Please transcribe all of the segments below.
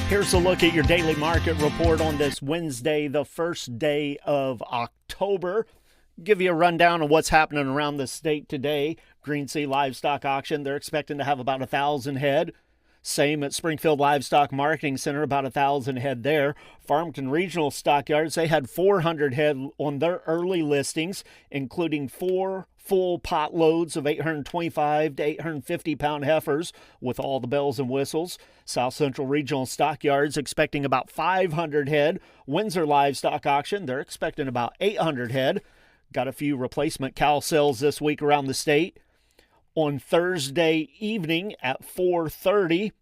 Here's a look at your daily market report on this Wednesday, the first day of October. Give you a rundown of what's happening around the state today. Green Sea Livestock Auction, they're expecting to have about 1,000 head. Same at Springfield Livestock Marketing Center, about 1,000 head there. Farmington Regional Stockyards, they had 400 head on their early listings, including 4 full pot loads of 825 to 850 pound heifers with all the bells and whistles. South Central Regional Stockyards expecting about 500 head. Windsor Livestock Auction, they're expecting about 800 head. Got a few replacement cow sales this week around the state. On Thursday evening at 4:30,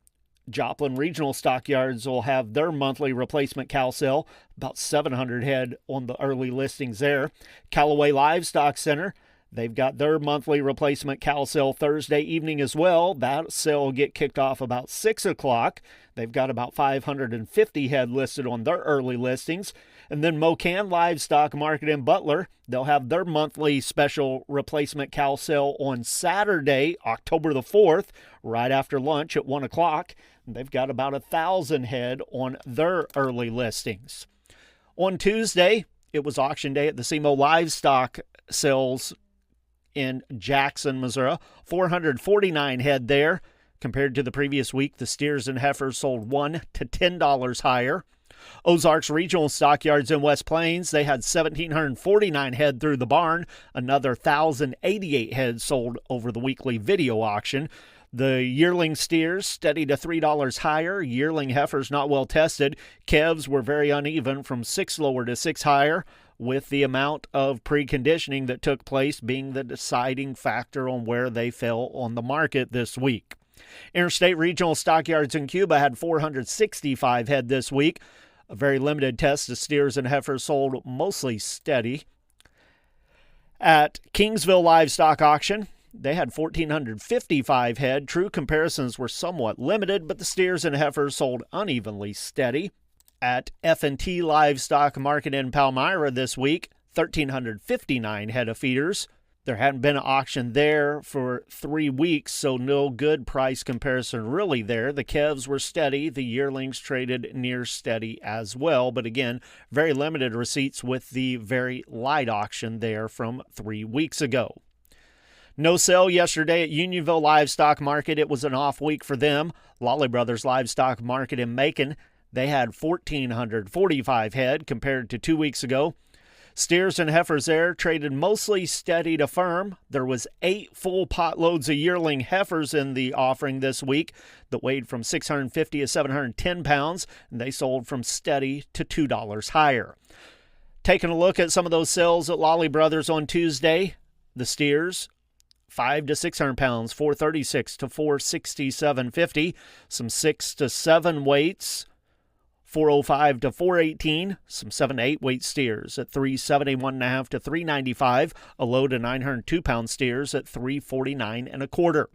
Joplin Regional Stockyards will have their monthly replacement cow sale, about 700 head on the early listings there. Callaway Livestock Center, they've got their monthly replacement cow sale Thursday evening as well. That sale will get kicked off about 6 o'clock. They've got about 550 head listed on their early listings. And then Mocan Livestock Market in Butler, they'll have their monthly special replacement cow sale on Saturday, October the 4th, right after lunch at 1 o'clock. They've got about 1,000 head on their early listings. On Tuesday, it was auction day at the SEMO Livestock Sales in Jackson, Missouri. 449 head there. Compared to the previous week, the steers and heifers sold $1 to $10 higher. Ozarks Regional Stockyards in West Plains, they had 1,749 head through the barn. Another 1,088 head sold over the weekly video auction. The yearling steers steady to $3 higher. Yearling heifers not well tested. Calves were very uneven from 6 lower to 6 higher, with the amount of preconditioning that took place being the deciding factor on where they fell on the market this week. Interstate Regional Stockyards in Cuba had 465 head this week. A very limited test of steers and heifers sold mostly steady. At Kingsville Livestock Auction, they had 1,455 head. True comparisons were somewhat limited, but the steers and heifers sold unevenly steady. At F&T Livestock Market in Palmyra this week, 1,359 head of feeders. There hadn't been an auction there for 3 weeks, so no good price comparison really there. The calves were steady. The yearlings traded near steady as well. But again, very limited receipts with the very light auction there from 3 weeks ago. No sale yesterday at Unionville Livestock Market. It was an off week for them. Lolly Brothers Livestock Market in Macon, they had 1,445 head compared to 2 weeks ago. Steers and heifers there traded mostly steady to firm. There was 8 full pot loads of yearling heifers in the offering this week that weighed from 650 to 710 pounds, and they sold from steady to $2 higher. Taking a look at some of those sales at Lolly Brothers on Tuesday, the steers, 5 to 600 pounds, 436 to 467.50. Some 6 to 7 weights, 405 to 418, some 7 to 8 weight steers at 371.5 to 395, a low to 902 pound steers at 349 1/4.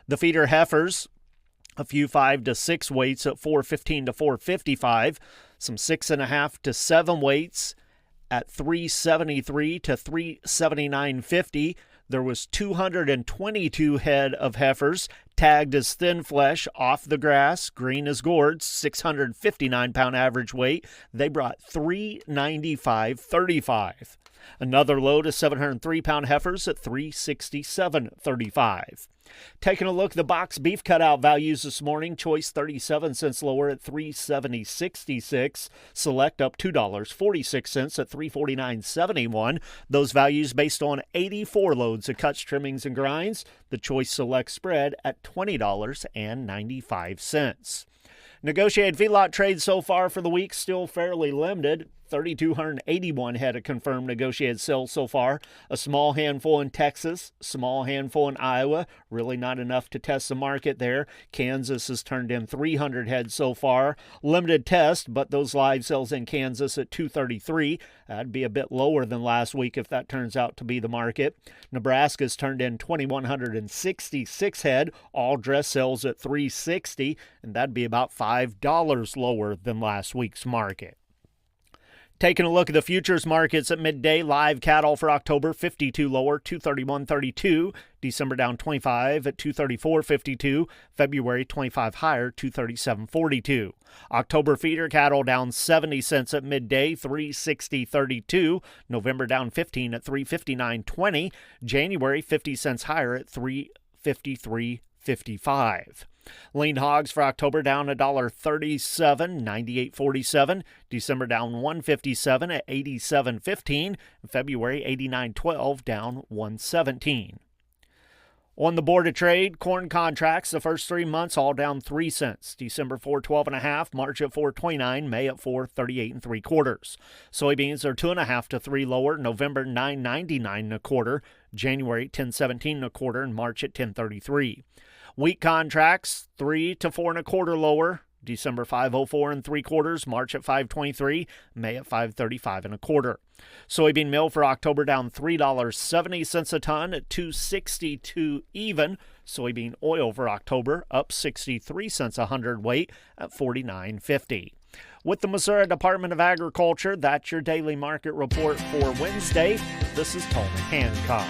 The feeder heifers, a few 5 to 6 weights at 415 to 455, some 6.5 to 7 weights at 373 to 379.50. There was 222 head of heifers tagged as thin flesh off the grass, green as gourds, 659 pound average weight. They brought 395.35. Another load of 703 pound heifers at 367.35. Taking a look at the box beef cutout values this morning, choice 37 cents lower at 370.66, select up $2.46 at 349.71. Those values based on 84 loads of cuts, trimmings, and grinds. The choice select spread at $20.95. Negotiated feedlot trades so far for the week still fairly limited. 3,281 head of confirmed negotiated sales so far. A small handful in Texas, small handful in Iowa. Really not enough to test the market there. Kansas has turned in 300 head so far. Limited test, but those live sales in Kansas at 233. That'd be a bit lower than last week if that turns out to be the market. Nebraska's turned in 2,166 head. All dress sales at 360, and that'd be about $5 lower than last week's market. Taking a look at the futures markets at midday, live cattle for October 52 lower, 231.32. December down 25 at 234.52. February 25 higher, 237.42. October feeder cattle down 70 cents at midday, 360.32. November down 15 at 359.20. January 50 cents higher at 353.55. Lean hogs for October down $1.37, 98.47. December down $1.57 at 87.15. February 89.12, down $1.17. On the board of trade, corn contracts, the first 3 months all down 3 cents. December 4.12.5, March at 4.29, May at 4.38 3/4. Soybeans are 2.5 to 3 lower. November 9.99 1/4, January 10.17 1/4, and March at 10.33. Wheat contracts 3 to 4 1/4 lower. December 5.04 3/4, March at 5.23, May at 5.35 1/4. Soybean meal for October down $3.70 a ton at $2.62 even. Soybean oil for October up 63 cents a hundredweight at $49.50. With the Missouri Department of Agriculture, that's your daily market report for Wednesday. This is Tony Hancock.